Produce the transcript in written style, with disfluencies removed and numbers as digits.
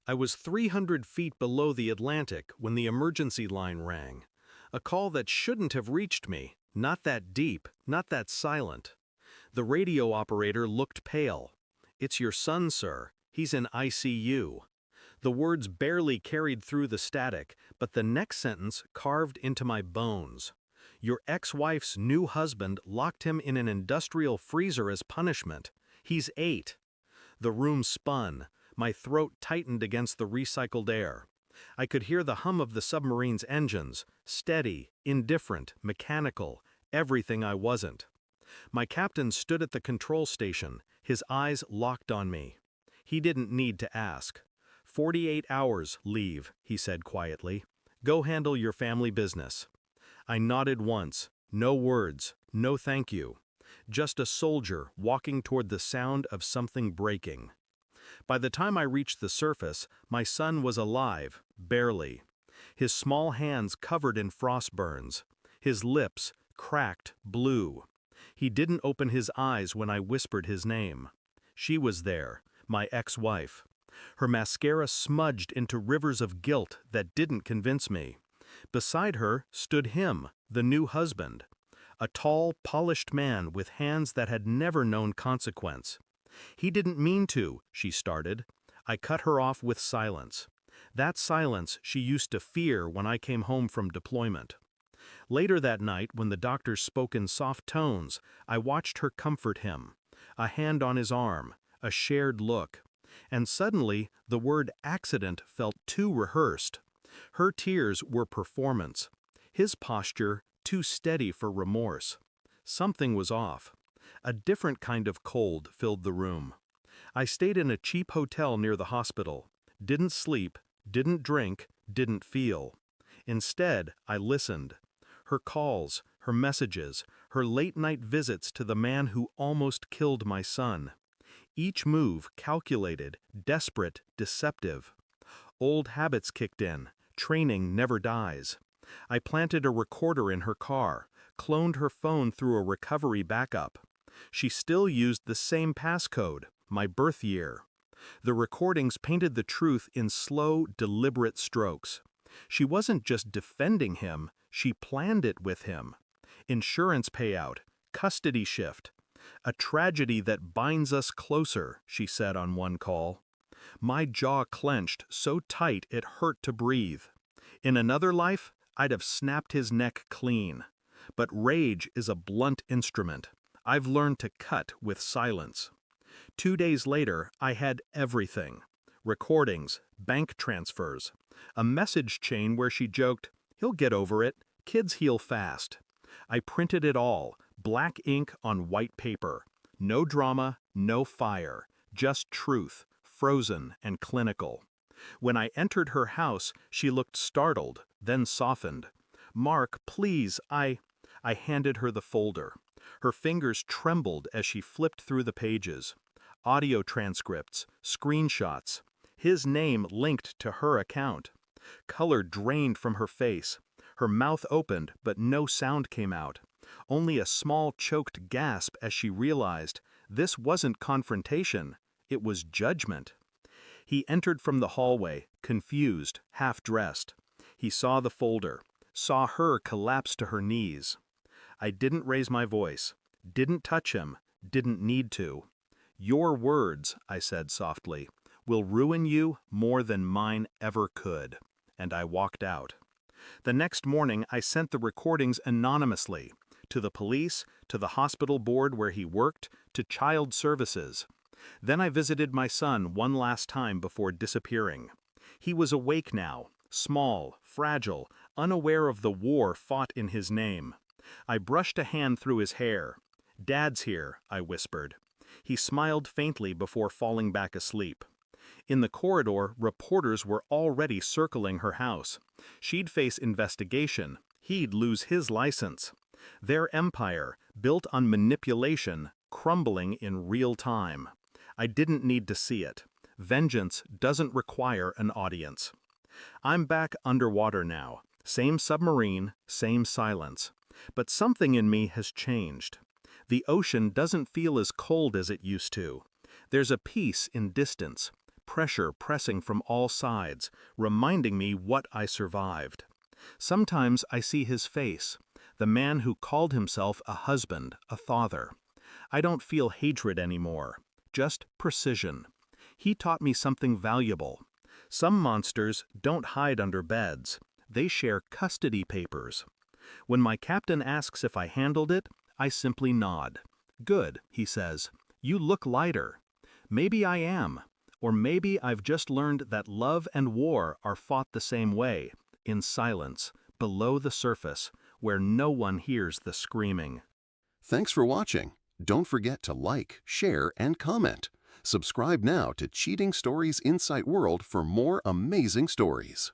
I was 300 feet below the Atlantic when the emergency line rang. A call that shouldn't have reached me, not that deep, not that silent. The radio operator looked pale. "It's your son, sir. He's in ICU." The words barely carried through the static, but the next sentence carved into my bones. "Your ex-wife's new husband locked him in an industrial freezer as punishment. He's 8. The room spun. My throat tightened against the recycled air. I could hear the hum of the submarine's engines, steady, indifferent, mechanical, everything I wasn't. My captain stood at the control station, his eyes locked on me. He didn't need to ask. 48 hours, leave, he said quietly. Go handle your family business. I nodded once, no words, no thank you. Just a soldier walking toward the sound of something breaking. By the time I reached the surface, my son was alive, barely. His small hands covered in frost burns. His lips, cracked, blue. He didn't open his eyes when I whispered his name. She was there, my ex-wife. Her mascara smudged into rivers of guilt that didn't convince me. Beside her stood him, the new husband. A tall, polished man with hands that had never known consequence. "He didn't mean to," she started. I cut her off with silence. That silence she used to fear when I came home from deployment. Later that night, when the doctors spoke in soft tones, I watched her comfort him. A hand on his arm, a shared look. And suddenly, the word accident felt too rehearsed. Her tears were performance. His posture too steady for remorse. Something was off. A different kind of cold filled the room. I stayed in a cheap hotel near the hospital. Didn't sleep, didn't drink, didn't feel. Instead, I listened. Her calls, her messages, her late-night visits to the man who almost killed my son. Each move calculated, desperate, deceptive. Old habits kicked in. Training never dies. I planted a recorder in her car, cloned her phone through a recovery backup. She still used the same passcode, my birth year. The recordings painted the truth in slow, deliberate strokes. She wasn't just defending him, she planned it with him. Insurance payout, custody shift. "A tragedy that binds us closer," she said on one call. My jaw clenched so tight it hurt to breathe. In another life, I'd have snapped his neck clean. But rage is a blunt instrument. I've learned to cut with silence. 2 days later, I had everything. Recordings, bank transfers, a message chain where she joked, "He'll get over it, kids heal fast." I printed it all, black ink on white paper. No drama, no fire, just truth, frozen and clinical. When I entered her house, she looked startled, then softened. "Mark, please, I handed her the folder. Her fingers trembled as she flipped through the pages. Audio transcripts, screenshots. His name linked to her account. Color drained from her face. Her mouth opened, but no sound came out. Only a small choked gasp as she realized this wasn't confrontation, it was judgment. He entered from the hallway, confused, half-dressed. He saw the folder, saw her collapse to her knees. I didn't raise my voice, didn't touch him, didn't need to. "Your words," I said softly, "will ruin you more than mine ever could." And I walked out. The next morning I sent the recordings anonymously, to the police, to the hospital board where he worked, to child services. Then I visited my son one last time before disappearing. He was awake now, small, fragile, unaware of the war fought in his name. I brushed a hand through his hair. "Dad's here," I whispered. He smiled faintly before falling back asleep. In the corridor, reporters were already circling her house. She'd face investigation. He'd lose his license. Their empire, built on manipulation, crumbling in real time. I didn't need to see it. Vengeance doesn't require an audience. I'm back underwater now. Same submarine, same silence. But something in me has changed. The ocean doesn't feel as cold as it used to. There's a peace in distance, pressure pressing from all sides, reminding me what I survived. Sometimes I see his face, the man who called himself a husband, a father. I don't feel hatred anymore, just precision. He taught me something valuable. Some monsters don't hide under beds. They share custody papers. When my captain asks if I handled it, I simply nod. Good, he says. You look lighter. Maybe I am. Or maybe I've just learned that love and war are fought the same way, in silence, below the surface, where no one hears the screaming. Thanks for watching. Don't forget to like, share, and comment. Subscribe now to Cheating Stories Insight World for more amazing stories.